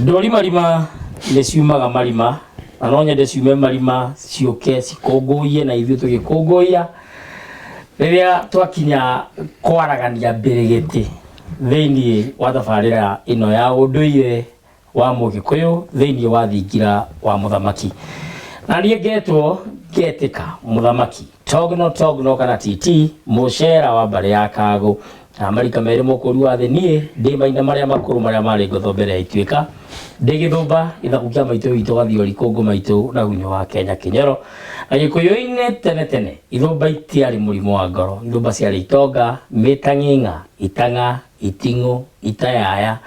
ndori marima nĩ ciumaga marima na no nyende ciume marima ciũke cikũngũiye na ithuĩ tũgĩkũngũiya rĩrĩa twakinya kwaragania mbĩrĩgĩtĩ thĩinĩ wa thabarĩra ĩno ya ũndũire wa Mũgĩkũyũ thĩinĩ wa thingira wa mũthamaki na niĩ ngetwo ngetĩka mũthamaki Togno kana TT mũcera wa mbarĩ ya Kagũ na marika merĩ mũkũri wa thĩ niĩ ndĩ maina marĩa makũrũ marĩa marĩ ngotho mbere ya ituĩka ndĩ Gĩthũmba gĩthaku kĩa maitũ witũ gathiori kũngũ maitũ na gunyo wa Kenya Kĩnyoro na Gĩkũyũ-inĩ tene Ithũmba itiarĩ mũrimũ wa ngoro Ithũmba ciarĩ itonga mĩtang'ing'a itang'a iting'ũ itayaya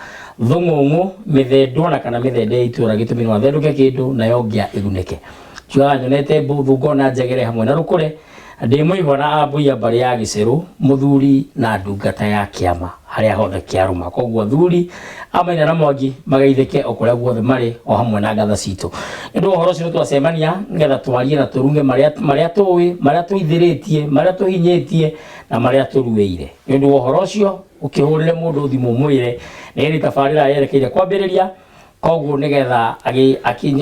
thũng'ũng'ũ mĩthendo na kana mĩthende ya itũra gĩtũmi no athendũke kĩndũ nayo ngĩa ĩgunĩke kiuga nyonete mbũthũ ngona njegere hamwe na rũkũre ndĩ mũihwana ambũia mbarĩ ya Gĩcerũ mũthuri na ndungata ya kĩama harĩa hothe kĩarũma koguo thuri amaina na Mwangi magaithĩke o kũrĩa guothe marĩ o hamwe na ngatha citũ nĩ ũhoro ũcio twacemania nĩgetha twarie na tũruge marĩa tũĩ marĩa tũithĩrĩtie marĩa tũhinyĩtie na marĩa tũruĩire nĩ ũndũ ũhoro ũcio ũkĩhũrĩre mũndũ thimũ mwĩre nĩ tabarĩra yerekeire kwambĩrĩria koguo nĩgetha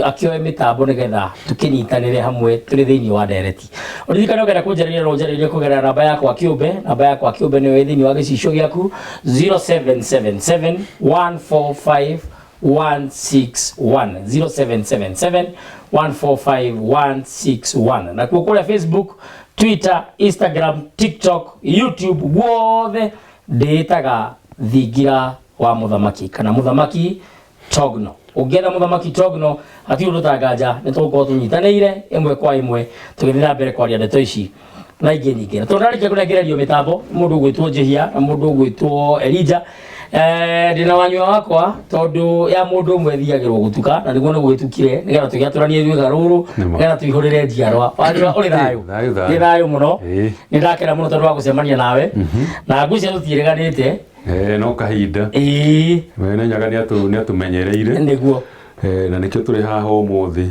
akĩoe mĩtambo nĩgetha tũkĩnyitanĩre hamwe tũrĩ thĩinĩ wa ndereti ũririkane ũgera kũnjarĩria no njarĩrie kũgerera namba yakwa kĩũmbe nĩyo thĩinĩ wa gĩcicio gĩaku 0777 145 161 0777 145 161 na kũrĩa Facebook Twitter Instagram TikTok YouTube guothe ndĩtaga thingira wa mũthamaki kana mũthamaki Togno ũngĩenda mũthamaki Togno ati ũndũ tanganja nĩ tũgũkorwo tũnyitanĩire ĩmwe kwa ĩmwe tũgĩthiĩ na mbere kwaria ndeto ici na ingĩ nyingĩ na tũnarĩkia kũnengererio mĩtambo mũndũ ũgwĩtwo Njĩhia na mũndũ ũgwĩtwo Elija ndĩna wanyua wakwa tondũ ya mũndũ ũmwe thiagĩrwo gũtuka na nĩguo nĩ gwĩtukire nĩgetha tũgĩatũranie rwĩga rũrũ nĩgetha tũihũrĩre njiarwa wanyua ũrĩ thayũ nĩ thayũ mũno nĩ ndakena mũno tondũ wa gũcemania nawe na ngwĩciria tũtiĩrĩganĩte no kahinda wene nyaga nĩ atumenyereire nĩguo na nĩkĩo tũrĩ haha ũmũthĩ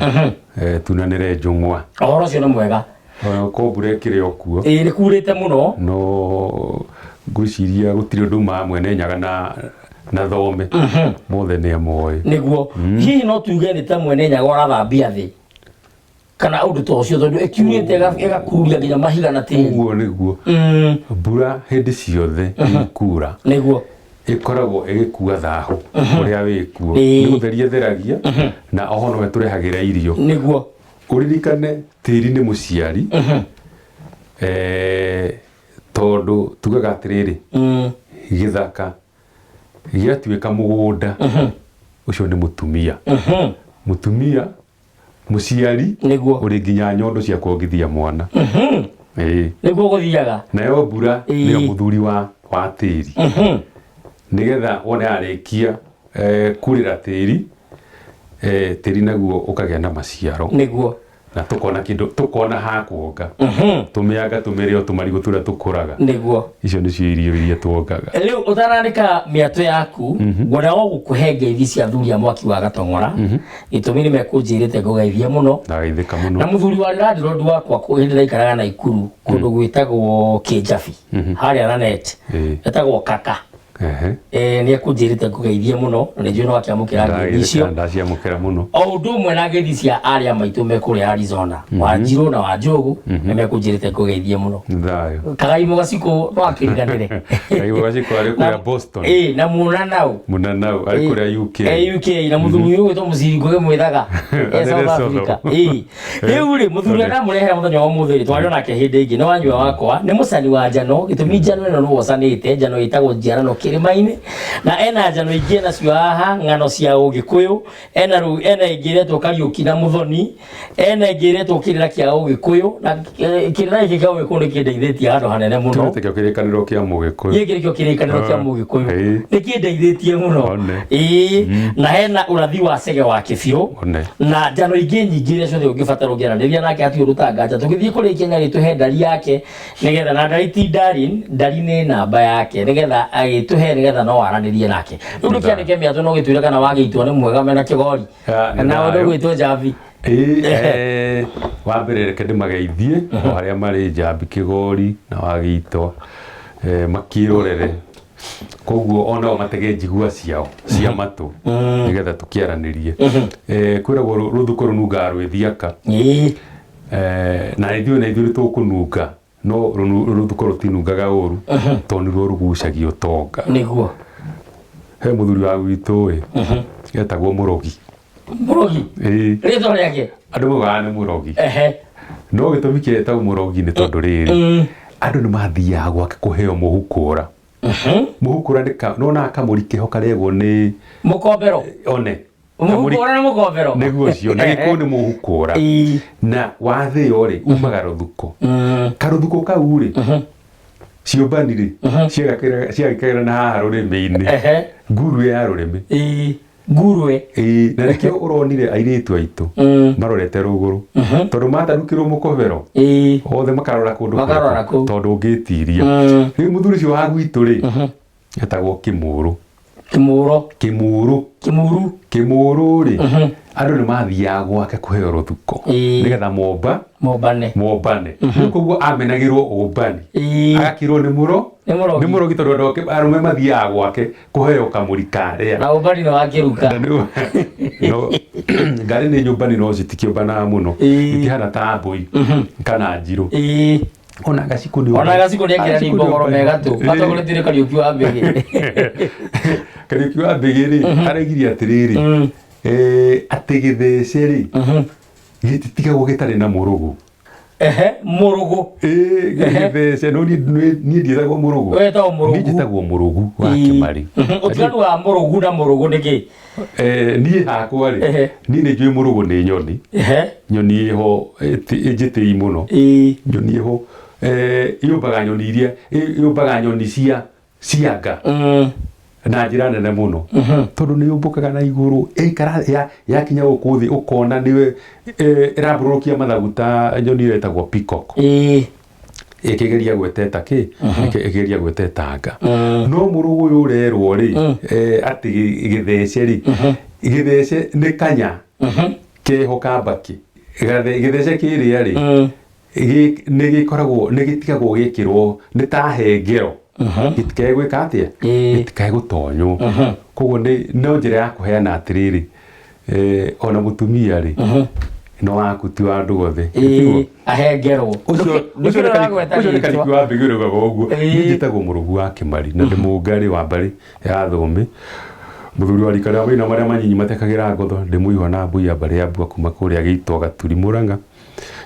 tunanĩre njũng'wa ũhoro ũcio nĩ mwega ko mbura ĩkĩrĩ o kuo nĩ kurĩte mũno no ngwĩciria gũtirĩ ũndũ uma mwene nyaga na thome mothe nĩ amoĩ nĩguo hihi no tuge nĩ ta mwene nyaga ũrathambia thĩ kana ũndũ ta ũcio tondũ ĩkiurĩte ĩgakuria nginya mahiga na tĩri ũguo nĩguo mbura hĩndĩ ciothe ĩkura nĩguo ĩkoragwo ĩgĩkua thahũ ũrĩa wĩkuo nĩ gũtheria theragia na oho nowe tũrehagĩra irio nĩguo ũririkane tĩri nĩ mũciari tondũ tugaga atĩrĩrĩ gĩthaka gĩatuĩka mũgũnda ũcio nĩ mũtumia mũciari ũrĩ nginya nyondo cia kuongithia mwana nĩguo gũthiaga nayo mbura nĩyo mũthuri wa tĩri nĩgetha wona yarĩkia kurĩra tĩri naguo ũkagĩa na maciaro nĩguo na tukona ha kuonga tumĩanga tũmĩrĩo tũmarigũ tũrĩa tũkũraga nĩguo icio nĩcio irio iria tuongaga rĩu ũtanandĩka mĩatũ yaku ngwenda o gũkũhe ngeithi cia thuri a Mwaki wa Gatong'ora gĩtũmi nĩ mekũnjĩrĩte ngũgeithie mũno ndageithĩka mũno na mũthuri wa Landlord wakwa hĩndĩ ndaikaraga Naikuru kũndũ gwĩtagwo Kĩnjabi harĩa na net etagwo Kaka nĩ ekũnjĩrĩte ngũgeithie mũno na nĩ njũĩ no akĩamũkĩra ngeithi icio ndaciamũkĩra mũno o ũndũ ũmwe na ngeithi cia arĩa maitũ me kũrĩa Arizona Wanjirũ na Wanjũgũ nĩ mekũnjĩrĩte ngũgeithie mũno thayũ Kagaimũ Gacikũ no akĩriganĩre Kagaimũ Gacikũ arĩ kũrĩa Boston na Mũnanau arĩ kũrĩa UK na mũthuri ũyũ gwĩtwo Mũciringo gĩmwĩthaga South Africa rĩu rĩ mũthuri ũrĩa ndamũrehera mũthenya wa ũmũthĩ twarĩ nake hĩndĩ ĩngĩ nĩ wanyua wakwa nĩ mũcani wa njano gĩtũmi njano ĩno nĩ wocanĩte njano ĩtagwo njiarano kĩrĩma-inĩ na ena njano ingĩ nacio haha ng'ano cia Ũgĩkũyũ ena ingĩ iretwo Kariũki na Mũthoni ena ingĩ iretwo kĩrĩra kĩa Ũgĩkũyũ na kĩrĩra gĩkĩ kĩa Ũgĩkũyũ nĩ kĩndeithĩtie handũ hanene mũno kĩrĩkĩo kĩrĩkanĩro kĩa Mũgĩkũyũ kĩrĩkĩo kĩrĩkanĩro kĩa Mũgĩkũyũ nĩ kĩndeithĩtie mũno na hena ũrathi wa Cege wa Kĩbiũ na njano ingĩ nyingĩ iria ciothe ũngĩbatara ũngĩaranĩria nake hatirĩ ũndũ ũtanganja tũgĩthiĩ kũrĩ Kenya gĩtũhe ndari yake nĩgetha na ndari ti ndari nĩ namba yake nĩgetha agĩtũhe nĩgetha no waranĩrie nake rĩu nĩ kĩandĩke mĩatũ no gĩtwĩre kana wagĩitwo nĩ mwega mena kĩgori na ũndũ gwĩtwo Njambi wa mbere reke ndĩmageithie o harĩa marĩ Njambi Kĩgori na Wagĩitwo makĩrorere koguo ona matege njigua ciao cia matu nigetha tukiaranirie kwiragwo ruthuko rununga rwithiaka na ithuĩ tukununga no ruthuko rutinungaga ũru tondũ nĩruo rugucagia ũtonga nĩguo he mũthuri wa gwitũ etagwo Mũrogi rĩtwa rĩake andũ moigaga nĩ Mũrogi no gĩtũmi kĩrĩa etagwo Mũrogi nĩ tondũ rĩrĩ andũ nĩ mathiaga gwake kũheo mũhukũra mũhukũra nona kamũri kĩho karĩagwo nĩ mũkombero mũhukũra na mũkombero nĩguo cio na gĩkũyũ nĩ mũhukũra na wathĩo rĩ umaga rũthuko karũthuko kau rĩ ciũmbani rĩ ciagĩkagĩra na haha rũrĩmĩ-inĩ ngurue ya rũrĩmĩ ngurue na nĩkĩo ũronire airĩtu aitũ marorete rũgũrũ tondũ matarukĩrwo mũkobero othe makarora kũndũ tondũ ũngĩtiria rĩu mũthuri ũcio wa gwitũ rĩ etagwo Kĩmũrũ rĩ andũ nĩ mathiaga gwake kũheo rũthuko nĩgetha mombane koguo amenagĩrwo ũmbani agakĩrwo nĩ Mũrogi tondũ andũ arũme mathiaga gwake kũheo kamũri karĩa na ũmbani nĩ wakĩruka ngarĩ nĩ nyũmbani no citikĩũmbanaga mũno itihana ta mbũi kana njirũ ona gaciko nĩ ekĩra ni mbogoro megatũ batagũretire Kariũki wa Mbĩgĩ Kariũki wa Mbĩgĩ rĩ aregirie atĩrĩrĩ atĩ gĩthece rĩ gĩtitigagwo gĩtarĩ na mũrũgũ mũrũgũ gĩthece no niĩ ndiĩtagwo mũrũgũ niĩ njĩtagwo mũrũgũ wa Kĩmari ũtiganu wa mũrũgũ na mũrũgũ nĩkĩ niĩ hakwa rĩ niĩ nĩ njũĩ mũrũgũ nĩ nyoni ĩho njĩtĩi mũno nyoni ĩho yũmbaga nyoni cia cianga na njĩra nene mũno tondũ nĩ yũmbũkaga na igũrũ yakinya gũkũ thĩ ũkona nĩwe ĩrambũrũkia mathagu ta nyoni ĩrĩa ĩtagwo peacock ĩkĩgeria gweteta ĩkĩgeria gweteta no mũrũgũ ũyũ ũrerwo rĩ atĩ gĩthece rĩ gĩthece nĩ kanya keho kambaki gĩthece kĩrĩa rĩ nĩ gĩtigagwo gĩkĩrwo nĩ ta hengero gĩtikae gwĩka atĩa gĩtikae gũtonywo koguo no njĩra ya kũheana atĩrĩrĩ ona mũtumia rĩ no waku ti wa andũ othe ahengerwo ũcio nĩ Kariũki wa Mbĩgĩ ũraugaga ũguo niĩ njĩtagwo Mũrũgu wa Kĩmari na ndĩ mũngarĩ wa mbarĩ ya Thũmbĩ mũthuri wa rika rĩa maina marĩa manyinyi matekagĩra ngotho ndĩ mũihwa na mbui ya mbarĩ ya mbua kuma kũrĩa Gĩitwa Gaturi Mũrang'a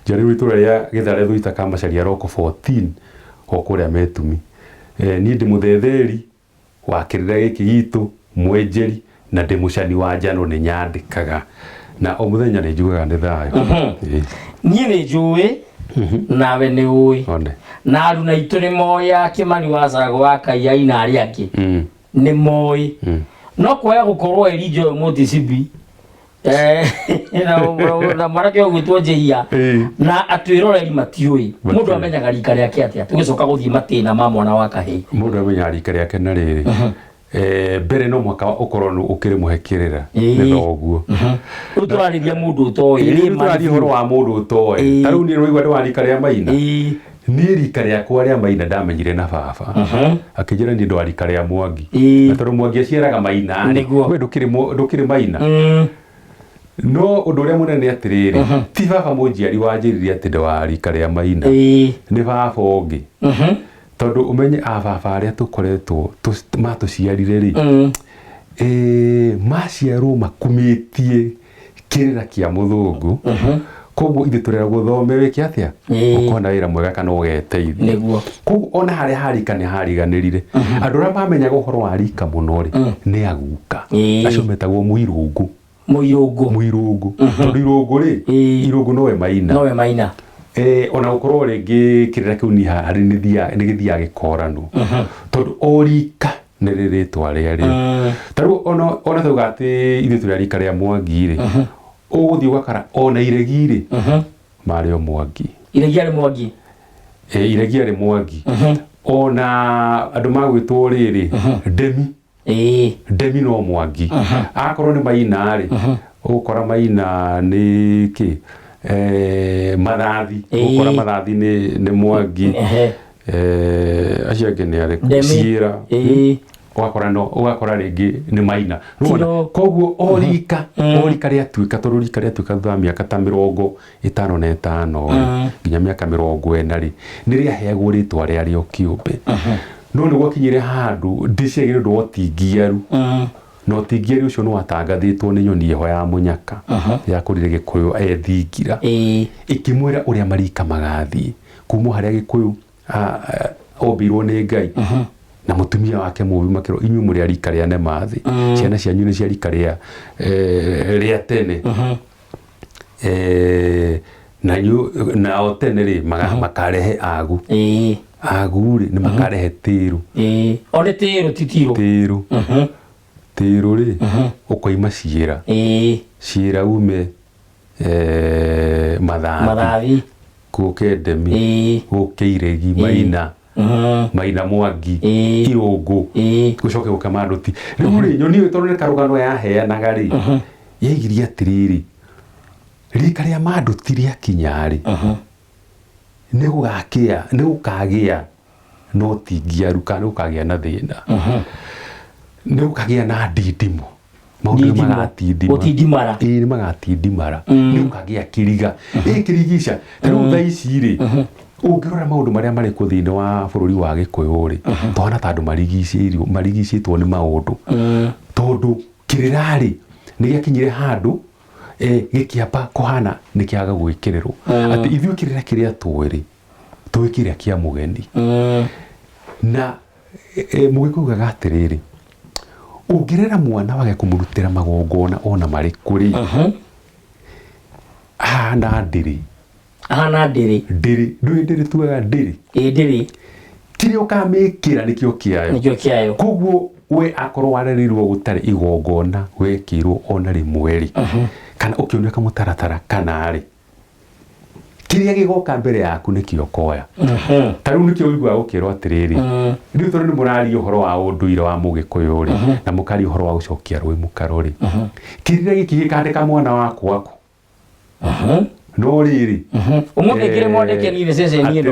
njarĩrwo itũra rĩa Gĩthare Thũita Kamacharia Roko 14 o kũrĩa Metumi niĩ ndĩ mũthetheri wa kĩrĩra gĩkĩ gitũ mwenjeri na ndĩ mũcani wa njano nĩ nyandĩkaga na o mũthenya nĩ njugaga nĩ thayũ niĩ nĩ njũĩ nawe nĩ ũĩ na aruna aitũ nĩ moĩ Kĩmani wa Cagũ wa Kaiyai na arĩa angĩ nĩ moĩ no kuoya gũkorwo Elijah Mũticibi na mwanake ũgwĩtwo Njĩhia na atwĩroreri matiũĩ mũndũ amenyaga rika rĩake atĩa tũgĩcoka gũthiĩ matĩna ma mwana wa kahĩĩ mũndũ amenyaga rika rĩake na rĩrĩ mbere no mwaka ũkorwo ũkĩrĩ mũhekĩrĩra nĩ thoguo rĩu tũrarĩria mũndũ ũtoĩ tũrarĩria ũhoro wa mũndũ ũtoĩ ta rĩu niĩ rũigua ndĩ wa rika rĩa Maina niĩ rika rĩakwa rĩa Maina ndamenyire na baba akĩnjĩra niĩ ndĩ wa rika rĩa Mwangi na tondũ Mwangi aciaraga Maina we ndũkĩrĩ Maina no ũndũ ũrĩa mũnene atĩrĩrĩ ti baba mũnjiari wanjĩrire atĩ ndĩ wa rika rĩa Maina nĩ baba ũngĩ tondũ ũmenye baba arĩa tũkoretwo matũciarire rĩ maciarwo makumĩtie kĩrĩra kĩa mũthũngũ koguo ithuĩ tũreragwo thome wĩke atĩa ũkona wĩra mwega kana ũgeteithia koguo ona harĩa harika nĩ hariganĩrire andũ arĩa mamenyaga ũhoro wa rika mũno rĩ nĩ aguka acio metagwo Mũirũngũ tondũ Irũngũ rĩ Irũngũ nowe Maina ona gũkorwo rĩngĩ kĩrĩra kĩu nĩ gĩthiaga gĩkoranwo tondũ o rika nĩ rĩrĩtwa rĩarĩ ta rĩu ona tauga atĩ ithuĩ tũrĩ rika rĩa Mwangi rĩ ũgũthiĩ ũgakora ona iregi rĩ marĩ o Mwangi iregi arĩ Mwangi ona andũ magwĩtwo rĩrĩ Ndemi no Mwangi akorwo nĩ Maina rĩ ũgũkora Maina nĩ kĩ Mathathi ũgũkora Mathathi nĩ Mwangi acio angĩ nĩ arĩkũ Ciĩra ũgakora rĩngĩ nĩ Maina koguo o rika rĩatuĩka tondũ rika rĩatuĩka thutha wa mĩaka ta 55 nginya mĩaka 40 rĩ nĩ rĩaheagwo rĩtwa rĩarĩo kĩũmbe no nĩ gwakinyire handũ ndĩciagĩrĩ ũndũ wa ũtingiaru no ũtingiaru ũcio nĩ watangathĩtwo nĩ nyoni ĩho ya mũnyaka yakũrire Gĩkũyũ ethingira ĩkĩmwĩra ũrĩa marika magathiĩ kuma harĩa Gĩkũyũ ombirwo nĩ Ngai na mutumia wake mũũmbi makĩrwo inyuĩ mũrĩ arika rĩa nemathĩ ciana cianyu nĩ cia rika rĩa tene nao tene rĩ makarehe agu rĩ nĩ makarehe Tĩĩru o nĩ Tĩĩru ti Tĩĩru rĩ ũkoima Ciĩra ume Mathathi gũke Ndemi gũke Iregi Maina Mwangi Irũngũ gũcoke gũka Manduti rĩu rĩ nyoni ĩyo tondũ nĩ karũgano yaheanaga rĩ yaigirie atĩrĩrĩ rika rĩa Manduti rĩakinya rĩ nĩ gũkagĩa no tingiaru kana nĩ gũkagĩa na thĩna nĩ gũkagĩa na ndindimo maũndũ magatindimara nĩ magatindimara nĩ gũkagĩa kĩriga kĩrigica rĩu thaa ici rĩ ũngĩrora maũndũ marĩa marĩ kuo thĩinĩ wa bũrũri wa Gĩkũyũ rĩ twana ta andũ marigicĩtwo nĩ maũndũ tondũ kĩrĩra rĩ nĩ gĩakinyire handũ gĩkĩamba kũhana nĩ kĩaga gwĩkĩrĩrwo atĩ ithuĩ kĩrĩra kĩrĩa tũĩ kĩrĩa kĩa mũgeni na mũgĩkugaga atĩrĩrĩ ũngĩrera mwana wage kũmũrutĩra magongona ona marĩkũ rĩ ahana ndĩrĩ ndĩrĩ tugaga ndĩrĩ kĩrĩa ũkamĩkĩra nĩkĩo kĩayo koguo we akorwo warerirwo gũtarĩ igongona wekĩrwo ona rĩmwe rĩ kana ũkĩoneka mũtaratara kana rĩ kĩrĩa gĩgoka mbere yaku nĩkĩo koya tarĩu nĩkĩo ũiguaga gũkĩrwo atĩrĩrĩ rĩu tondũ nĩ mũraria ũhoro wa ũndũire wa Mũgĩkũyũ rĩ na mũkaria ũhoro wa gũcokia rũĩ mũkaro rĩ kĩrĩa gĩkĩ gĩkandĩka mwana waku no rĩrĩ ũmũthĩkĩre mwandĩke niĩ ceceni ĩno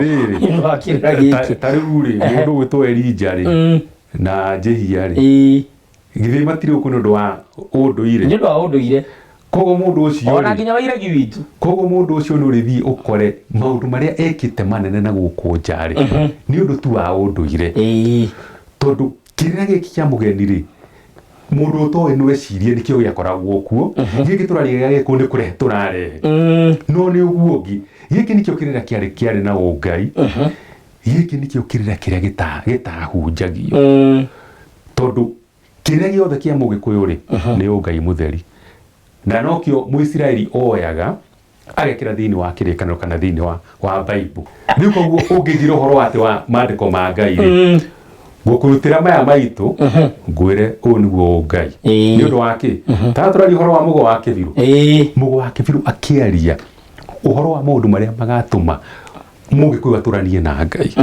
akĩrĩra gĩkĩ tarĩu rĩ mũndũ gwĩtwo Elijah rĩ na Jehia rĩ githĩ matirĩ ũkũ nĩ ũndũ wa ũndũire koguo mũndũ ũcio ona nginya wa iregi witũ koguo mũndũ ũcio nĩ ũrĩthiĩ ũkore maũndũ marĩa ekĩte manene na gũkũ nja rĩ nĩ ũndũ tu wa ũndũire tondũ kĩrĩa gĩkĩ kĩa mũgeni rĩ mũndũ ũtoĩ nĩ wecirie nĩkĩo gĩakoragwo kuo gĩkĩ tũrarĩga gĩkũ nĩ kũrehe tũrarehe no nĩ ũguo ũngĩ gĩkĩ nĩkĩo kĩrĩra kĩarĩ na ũngai gĩkĩ nĩkĩo kĩrĩra kĩrĩa gĩtahunjagio tondũ kĩrĩa gĩothe kĩa Mũgĩkũyũ rĩ nĩ ũngai mũtheri na nokĩo Mũisiraeli oyaga agekĩra thĩinĩ wa kĩrĩkanĩro kana thĩinĩ wa Bible rĩu koguo ũngĩnjĩra ũhoro atĩ wa maandĩko ma Ngai rĩ gũkũrutĩra maya maitũ ngwĩre ũũ nĩguo Ngai nĩ ũndũ wa kĩ tũraria ũhoro wa Mũgo wa Kĩbirũ Mũgo wa Kĩbirũ akĩaria ũhoro wa maũndũ marĩa magatũma Mũgĩkũyũ atũranie na Ngai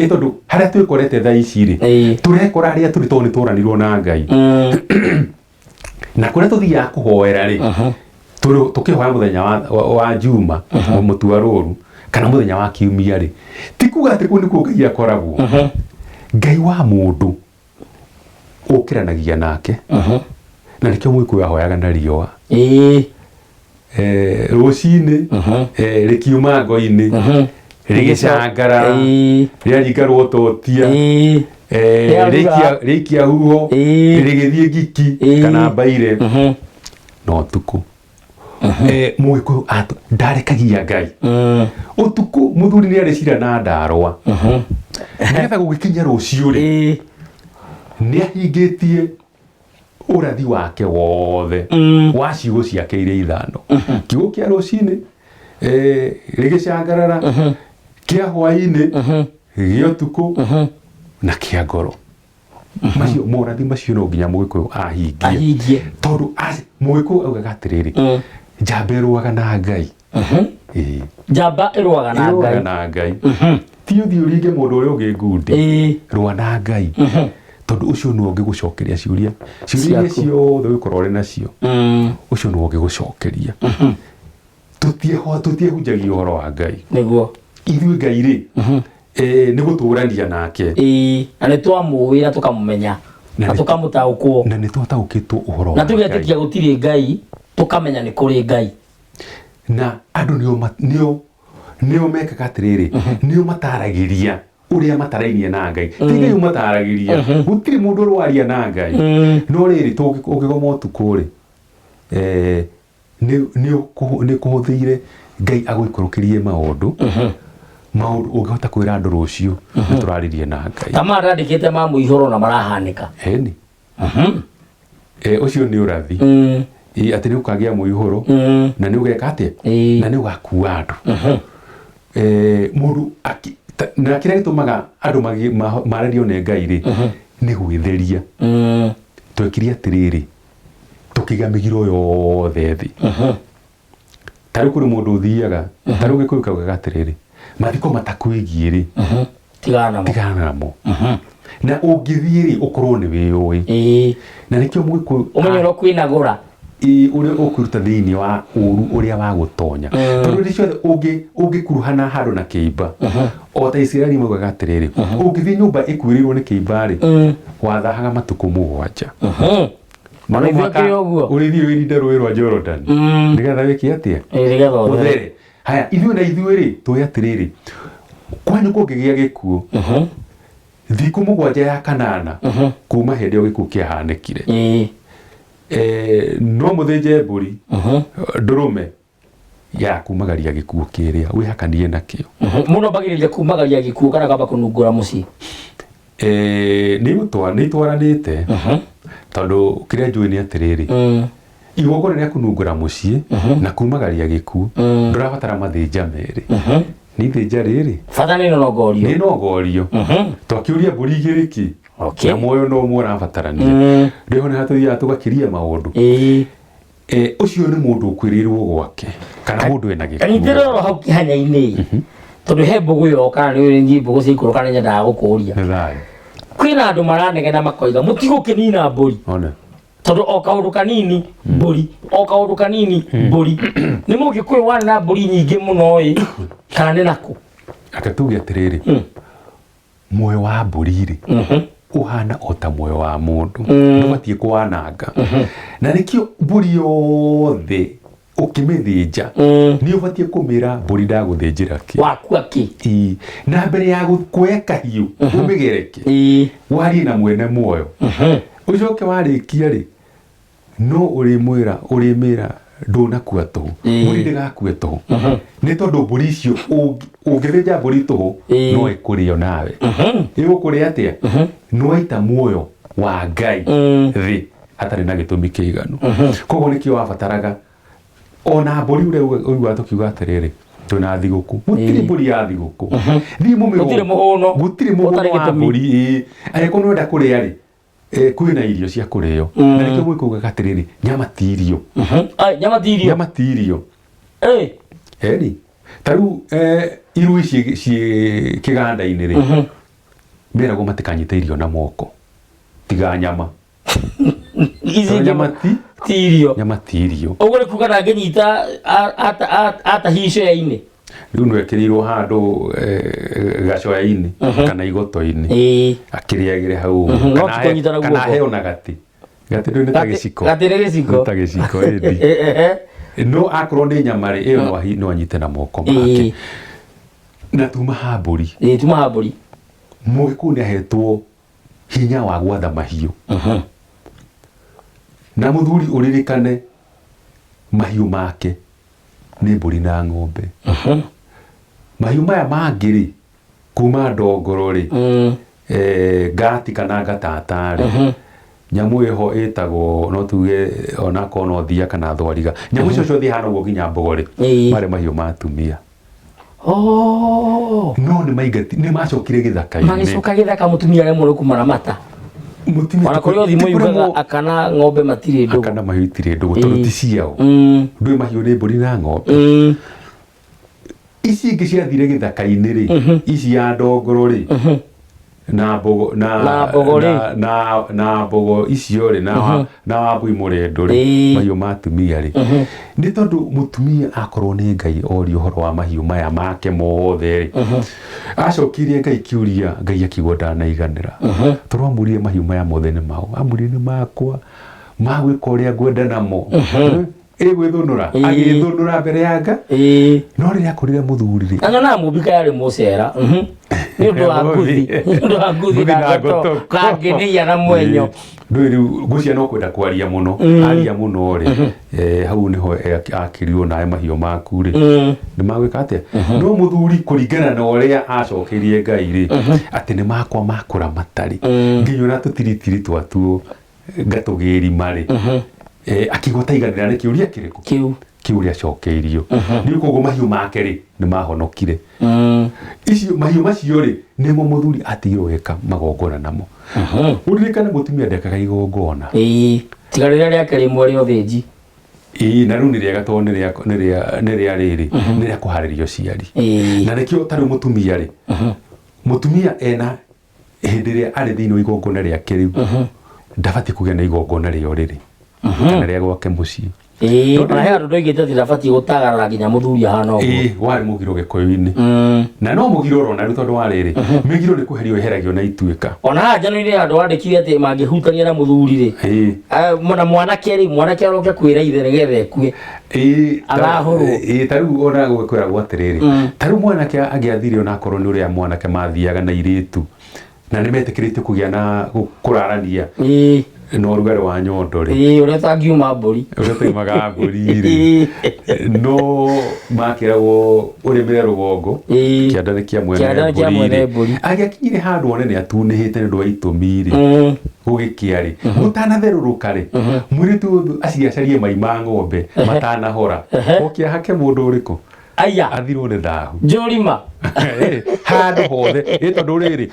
tondũ harĩa twĩkorete thaa ici rĩ tũrekora harĩa tũrĩ tondũ nĩ tũranirwo na Ngai na kũrĩa tũthiaga kũhoera rĩ tũkĩhoya mũthenya wa Juma mũtuarũru kana mũthenya wa Kiumia rĩ ti kuga atĩ kũu nĩkuo Ngai akoragwo Ngai wa mũndũ ũkĩranagia nake na nĩkĩo Mũgĩkũyũ ahoyaga na riũa rũcinĩ rĩkiuma ngo-inĩ rĩgĩcangara rĩaringa rũtotia rĩikia huho rĩgĩthiĩ ngiki kana mbaire no ũtukũ Mũgĩkũyũ ndarekagia Ngai ũtukũ mũthuri nĩ arĩcira na ndarwa nĩgetha gũgĩkinya rũciũ rĩ nĩ ahingĩtie ũrathi wake wothe wa ciugo ciake iria ithano kiugo kĩa rũcinĩ rĩgĩcangarara kĩa hwaĩ-inĩ gĩa ũtukũ na kĩa ngoro macio morathi macio no nginya Mũgĩkũyũ ahingie tondũ Mũgĩkũyũ augaga atĩrĩrĩ njamba ĩrũaga na Ngai njamba ĩrũaga na Ngai ti ũthiĩ ũringe mũndũ ũrĩa ũngĩ ngundi rũa na Ngai tondũ ũcio nĩwe ũngĩgũcokeria ciũria iria ciothe ũgĩkorwo ũrĩ nacio ũcio nĩwe ũngĩgũcokeria tũtiehunjagia ũhoro wa Ngai nĩguo ithuĩ Ngai rĩ nĩ gũtũrania nake na nĩ twamũĩ na tũkamũmenya na tũkamũtaũkwo na nĩ twataũkĩtwo ũhoro na tũgetĩkia gũtirĩ Ngai tũkamenya nĩ kũrĩ Ngai na andũ nĩo mekaga atĩrĩrĩ nĩo mataragĩria ũrĩa matarainie na Ngai ti Ngai ũmataragĩria gũtirĩ mũndũ ũrwaria na Ngai no rĩrĩ ũngĩgoma ũtukũ rĩ nĩ kũhũthĩire Ngai agũikũrũkĩrie maũndũ ũngĩhota kwĩra andũ rũciũ nĩ tũrarĩrie na Ngai ta marandĩkĩte ma mũihũro na marahanĩka eni ũcio nĩ ũrathi atĩ nĩ ũkagĩa mũihũro na nĩ ũgeka atĩa na nĩ ũgakua andũ mũndũ na kĩrĩa gĩtũmaga andũ marario nĩ Ngai rĩ nĩ gwĩtheria twekire atĩrĩrĩ tũkĩiga mĩgiro yothe thĩ tarĩ kũrĩ mũndũ ũthiaga tarĩ Gĩkũyũ kaugaga atĩrĩrĩ mathiko matakwĩgiĩ rĩ tigana namo na ũngĩthiĩ rĩ ũkorwo nĩ wĩũĩ na nĩkĩo Mũgĩkũyũ ũmenye no kwĩnagũra ũrĩa ũkũruta thĩinĩ wa ũru ũrĩa wa gũtonya tondũ hĩndĩ ciothe ũngĩkuruhana handũ na kĩimba o ta Isiraeli maugaga atĩrĩrĩ ũngĩthiĩ nyũmba ĩkuĩrĩirwo nĩ kĩimba rĩ wathahaga matukũ 7 ũrĩthiĩ wĩrinde rũĩ rwa Jordan nĩgetha wĩke atĩa ũthere haya ithuĩ na ithuĩ rĩ tũĩ atĩrĩrĩ kwanyu kũngĩgĩa gĩkuũ thikũ 7 ya kanana kuma hĩndĩ ĩyo gĩkuũ kĩahanĩkire no mũthĩnje mbũri ndũrũme ya kumagaria gĩkuũ kĩrĩa wĩhakanie nakĩo mũno bagĩrĩria kumagaria gĩkuũ kana kamba kũnungũra mũciĩ nĩ itwaranĩte tondũ kĩrĩa njũĩ nĩ atĩrĩrĩ igongona rĩa kũnungũra mũciĩ na kumagaria gĩkuũ ndũrabatara mathĩnja merĩ nĩ ithĩnja rĩrĩ bata nĩ nogorio twakĩũria mbũri igĩrĩ ki na muoyo no ũmwe ũrabatarania rĩho nĩ hatũthiaga tũgakĩria maũndũ ũcio nĩ mũndũ ũkwĩrĩirwo gwake kana mũndũ ena gĩkuũ kanitĩrĩro hau kĩhanya-inĩ tondũ he mbũgũ yoka nĩ mbũgũ cia ikũrũka nĩ nyendaga gũkũria kwĩna andũ maranegena makoiga mũtigũkĩnina mbũri tondũ o kaũndũ kanini mbũri o kaũndũ kanini mbũri nĩ Mũgĩkũyũ warĩ na mbũri nyingĩ mũno kana nĩ nakũ aka tuge atĩrĩrĩ muoyo wa mbũri rĩ ũhana o ta muoyo wa mũndũ ndũbatiĩ kũwananga na nĩkĩo mbũri yothe ũkĩmĩthĩnja nĩ ũbatiĩ kũmĩra mbũri ndagũthĩnjĩra kĩ wakua kĩ na mbere ya kuoya kahiũ ũmĩgereke warie na mwene muoyo ũcoke warĩkia rĩ no ũrĩmĩra ndũnakua tũhũ mbũri ndĩgakue tũhũ nĩ tondũ mbũri icio ũngĩthĩnja mbũri tũhũ no ĩkũrĩo nawe ĩgũkũrĩa atĩa no aita muoyo wa Ngai thĩ hatarĩ na gĩtũmi kĩiganu koguo nĩkĩo wabataraga ona mbũri ũrĩa ũiguaga tũkiuga atĩrĩrĩ twĩna thigũkũ gũtirĩ mbũri ya thigũkũ gũtirĩ mũhũno wa mbũri angĩkorwo nĩwenda kũrĩa rĩ kwĩna irio cia kũrĩo na nĩkĩo Mũgĩkũyũ atĩrĩrĩ nyama ti irio nyama ti irio eni ta rĩu iru ici ciĩ kĩganda-inĩ rĩ meragwo matikanyite irio na moko tiga nyama nyama ti irio ũguo nĩ kuga ndangĩnyita atahi icoya-inĩ rĩu nĩ wekĩrĩirwo handũ gacoya-inĩ kana igoto-inĩ akĩrĩagĩre hau kana heo na gatĩ rĩu nĩ ta gĩciko nĩ ta gĩciko ĩndi no akorwo nĩ nyama rĩ ĩyo no anyite na moko make na tuma ha mbũri Mũgĩkũyũ nĩ ahetwo hinya wa gwatha mahiũ na mũthuri ũririkane mahiũ make nĩ mbũri na ng'ombe mahiũ maya mangĩ rĩ kuma ndongoro rĩ ngati kana ngatata rĩ nyamũ ĩho ĩtagwo no tuge ona korwo no thia kana thwariga nyamũ icio ciothe ihana ũguo nginya mbogo rĩ marĩ mahiũ ma atumia no nĩ macokire gĩthaka-inĩ magĩcoka gĩthaka mũtumia arĩa mũrĩ kũmaramata ona kũrĩ thimo yugaga akana ng'ombe matirĩ ndũgũ akana mahiũ itirĩ ndũgũ tondũ ti ciao ndũĩ mahiũ nĩ mbũri na ng'ombe ici ingĩ ciathire gĩthaka-inĩ rĩ ici ya ndongoro rĩ na mbogo na mbogo icio ri na wambui murendo ri mahiũ matumia ri ni tondu mutumia akorwo ni Ngai ori uhoro wa mahiũ maya make mothe ri acokirie Ngai kiuria Ngai akigwo ndanaiganira turomurire mahiũ maya mothe ni mau amurire ni makwa magwika uria ngwenda namo gwithunura agithunura mbere ya Nga no riria akorire muthuri ri na mubika yari mucera ni undu wa nguthi na goto kangenia na mwenyo riu gucia no kwenda kwaria muno aria muno ri hau niho akirio nae mahiũ maku ri ni magwika atia no muthuri kuringana na uria acokerie Ngai ri ati ni makwa makura matari nginyo na tutiritiri twatu ngatugiri mari akigotaiganira ni kiuria kiriku kiuria cokeirio ni kogo mahiũ make ri ni mahonokire icio mahiũ macio ri nimo muthuri atigirwo weka magongona namo uririkane mutumia ndekaga igongona tigarira ria kerimo rio thinji na riu ni riega to ni ria riri ni ria kuharirio ciari na nikio tari mutumia ri mutumia ena hindi ria ari thiini wa igongona ria kiriu ndabati kugia na igongona rio riri kana ria gwake mucii na he andu ndoigite ati ndabati gutagarara nginya muthuri ahana uguo wari mugiro gikoyo-ini na no mugiro rona ri tondu wa riri migiro ni kuherio iheragio na ituika ona njano-ini andu wandikire ati mangihutania na muthuri ri na mwanake aroke kwira ithe nigetha ekue arahuru tariu ona gukwira gwatiriri tariu mwanake angiathire ona akorwo ni uria mwanake mathiaga na iritu na ni metikirite kugia na kurarania no rugari wa nyondo ri uria tangiuma mburi uria taimaga mburi ri no makiragwo urimire rugongo kiandani kia mwene mburi agiakinyire handu one ni atunihite ndu wa itumi ri gugikia ri mutanatherũrũka ri mwiritu aciacarie mai ma ng'ombe matanahora okia hake mundu uriku aya athirwo ni thahu njorima handu hothe tondu riri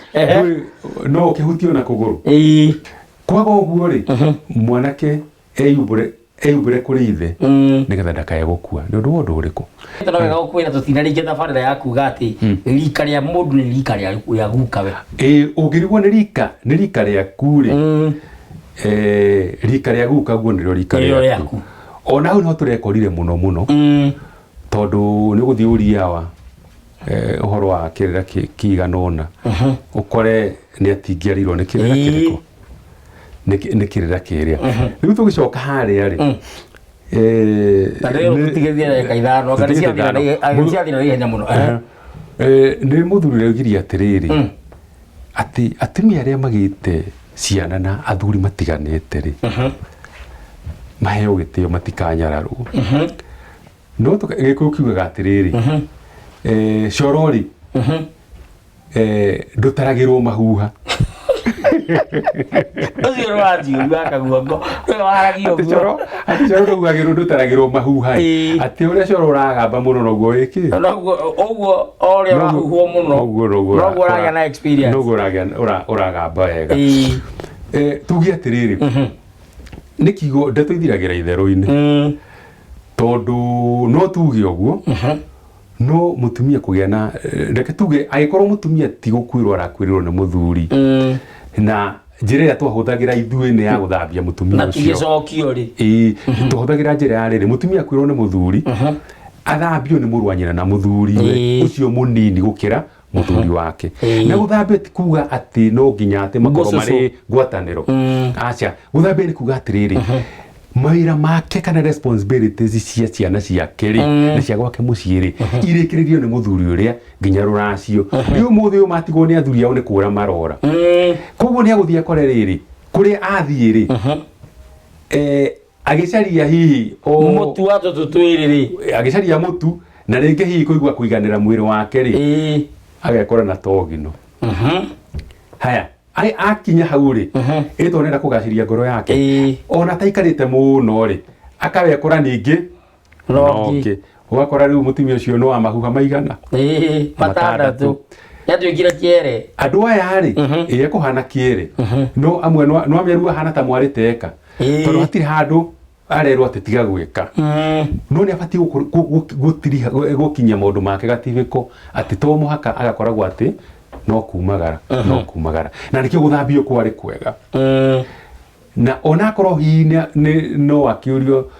no kihutio na kuguru kwaga uguo ri mwanake eyumbure kuri ithe nigetha ndakae gukua ni undu wondu uriku tondu wega gukwira tutinaringe thabarira ya kuga ati rika ria mundu ni rika ria guka we ungirigwo ni rika riaku ri rika ria guka guo nirio rika riaku ona hau no turekorire muno tondu ni guthii uriawa uhoro wa kirira kigana ona ukore ni atingiarirwo ni kirira kiriku ni kirira kiria riu tugicoka haria ri ni muthuri raugirie atiriri ati atumia aria magite ciana na athuri matiganite ri maheo gitio matikanyararwo no gikuyu kiugaga atiriri corori ndutaragirwo mahuha ucio rwathi ugaka guongo waragio coro ndugagirwo ndutaragirwo mahuha ati uria coro uragamba muno noguo wiki uguo oria wahuhwo muno noguo uragia na experience noguo uragamba wega tugie atiriri ni kigo ndeto ithiragira itheru-ini tondu no tuge uguo no mutumia kugia na reke tuge agikorwo mutumia ti gukwirwo arakwirwo ni muthuri na njira ya twahuthagira ithuĩ ni ya guthambia mutumia ucio na tugicokio ri tuhuthagira njira ya riri mutumia kwirwo ni muthuri athambio ni mũrũ wa nyina na muthuri ucio munini gukira muthuri wake na guthambia ti kuga ati no nginya ati makorwo mari ngwatanĩro acha guthambia ni kuga atiriri mawira make kana responsibilities cia ciana ciake ri na cia gwake muciĩ ri irĩkĩrĩrio nĩ muthuri uria nginya rũracio riu muthi uyu matigwo ni athuri ao ni kũra marora koguo ni agũthii akore riri kuria athii ri agicaria hihi mutu wa tutwiri ri agicaria mutu na ringi hihi kuigua kuiganira mwiri wake ri agekora na togino haya akinya hau ri itonera kugaciria ngoro yake ona taikarite muno ri akawekora ningi noki ugakora riu mutumia ucio no amahuha maigana matandatu yatuikire kiere andu aya ri kuhana kiere no amwe no ameru hana ta mwari teka tondu hatiri handu arerwo ati tiga gwika no ni abati gutiriha gukinya maundu make gativiko ati to muhaka agakoragwo ati no kumagara no kumagara na nikio guthambio kwari kwega na onakorwo hi no akiurio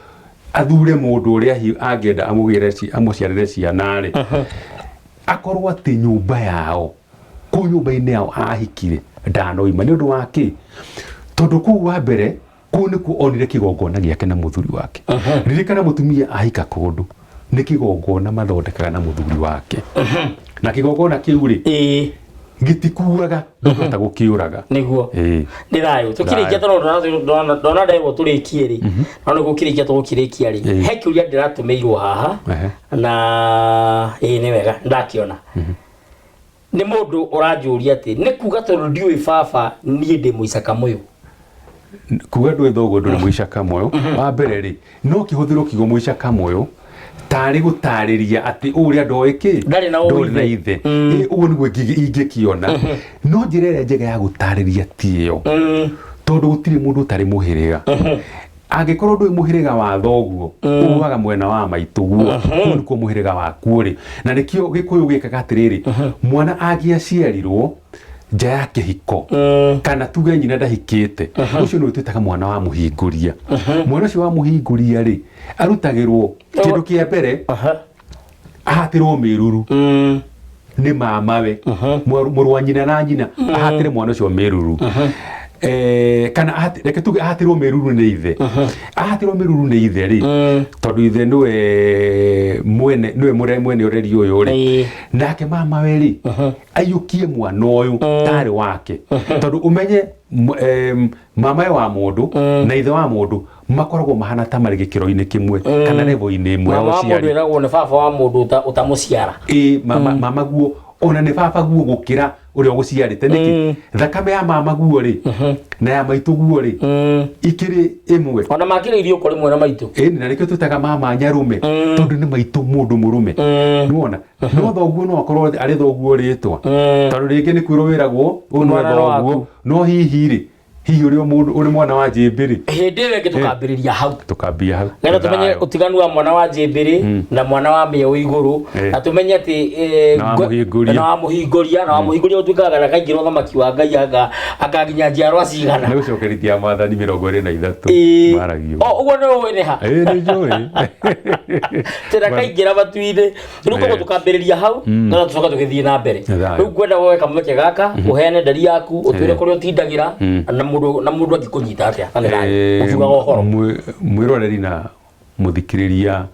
athure mundu uria angenda amuciarire ciana ri akorwo ati nyumba yao ku nyumba-ini yao ahikire ndanoima ni undu wake tondu ku wa mbere ku ni ku onire kigongona giake na muthuri wake ririkana mutumia ahika kundu ni kigongona mathondekaga na muthuri wake na kigongona kiu ri gitikuaga ndota gukiuraga niguo ni thayo tukirikia ndona ndewo turikie ri no gukirikia tugukirikia ri he kiuria ndiratumeirwo haha na ni wega ndakiona ni mundu uranjuria ati ni kuga tondu ndiui baba nie ndi muicaka muyo kuga ndui thogo nduri muicaka muyo wa mbere ri no kihuthiro kigo muicaka muyo tari gutariria ati uria ndoiki ndari na ithe uguo niguo ingikiona no njirere njega ya gutariria tiyo tondu gutiri mundu tari muhiriga angikorwo ndui muhiriga wa thoguo ugaga mwena wa maituguo nikuo muhiriga waku ri na nikio gikuyu gikaga atiriri mwana agiaciarirwo nja ya kihiko kana tuge nyina ndahikite ucio ni twitaga mwana wa muhinguria mwana ucio wa muhinguria ri arutagirwo kindu kia mbere ahatirwo miruru ni mamawe muru wa nyina na nyina ahatire mwana ucio miruru kana reke tuge ahatirwo miruru ni ithe ahatirwo miruru ni ithe ri tondu ithe niwe mwene ureri uyu ri nake mamawe ri ayukie mwana uyu tari wake tondu umenye mamawe wa mundu na ithe wa mundu makoragwo mahana ta mari gikiro-ini kimwe kana level-ini imwe ya uciari mama ndwiragwo ni baba wa mundu utamuciara mama guo ona ni baba guo gukira uria guciarite niki thakame ya mama guo ri na ya maitu guo ri ikiri imwe ona makire irio kuri mwe na maitu na nikio tutaga mama nyarume tondu ni maitu mundu murume nuona no thoguo no akorwo ari thoguo ritwa tondu ringi ni kwiro wiragwo uno thoguo no hihi ri hihi uri mwana wa Jimbiri hindi wenge tukambiriria hau ngeno tumenye utiganu wa mwana wa Jimbiri na mwana wa Mieu iguru na tumenye ati na wa muhinguria utwikaga na kaingiro thamaki wa Ngai akaginya njiarwa cigana ni gucokerithia mathani 23 maragio uguo ni uwe ni ha ni njui tira kaingira batuine nuko tukambiriria hau na tucoka tugithie na mbere riu kwenda weka mweke gaka uheane ndari yaku utwire kuri utindagira na mundu angikunyita atia ufuga uhoro mwiroreri na muthikiriria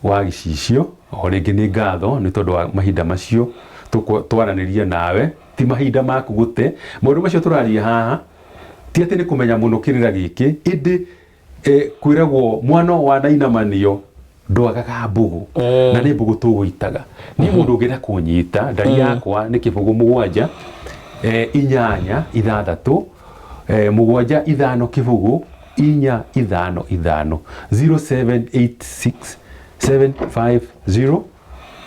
wa gicicio o ringi ni ngatho ni tondu wa mahinda macio twaraniria nawe ti mahinda maku gute maundu macio turaria haha ti ati ni kumenya muno kirira giki indi kwiragwo mwana wa nainamanio ndwagaga mbugu na ni mbugu tuguitaga ni mundu ngenda kunyita ndari yakwa ni kibugu 7 8 6 mugwanja ithano kibugu 4 5 5 0786 750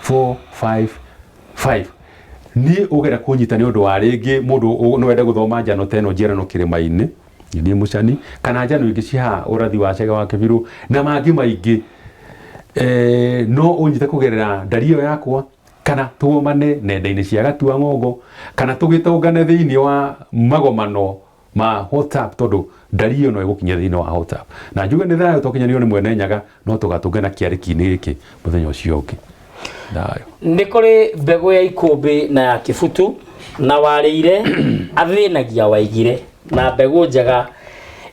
455 ni ugera kunyita ni undu wa ringi mundu no wenda guthoma njano teno njerano kirima-ini ni mucani kana njano ingi cia urathi wa cega wa kibiru na mangi maingi no unyite kugerera ndari yo yakwa kana tuomane nenda-ini cia gatua ng'ongo kana tugitungane thiini wa magomano ma WhatsApp tondu ndari yo no igukinya thiini wa WhatsApp na njuge ni thayo tukinyanio ni mwene nyaga no tugatungana kiariki-ini giki muthenya ucio ungi ndayo ni kuri mbegu ya ikumbi na ya kibutu na warire athinagia waigire na mbegu njega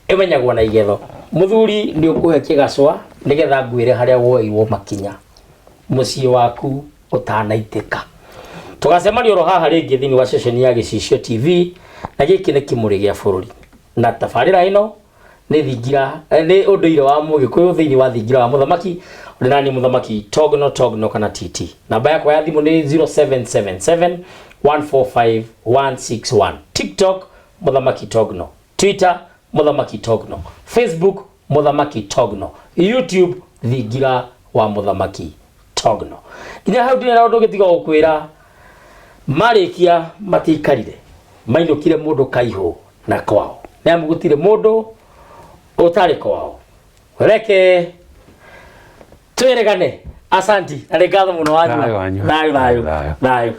imenyagwo na igetho muthuri ni ukuhe kigacwa nigetha ngwire haria woirwo makinya mucii waku utanaitika tugacemania ro haha ringi thiini wa session ya Gicicio TV na giki ni kimuri gia bururi na tabarira ino ni thingira ni unduire wa Mugikuyu thiini wa thingira wa muthamaki nani muthamaki Togno kana TT namba yako ya thimu ni 0777 145 161 TikTok muthamaki Togno Twitter muthamaki Togno Facebook muthamaki Togno YouTube thingira wa muthamaki Togno ina hau ndina undu gitiga gukwira marikia matikarire mainukire mundu kaihu na kwao na mugutire mundu utari kwao reke tweregane asanti na ngatho muno wanyu nayo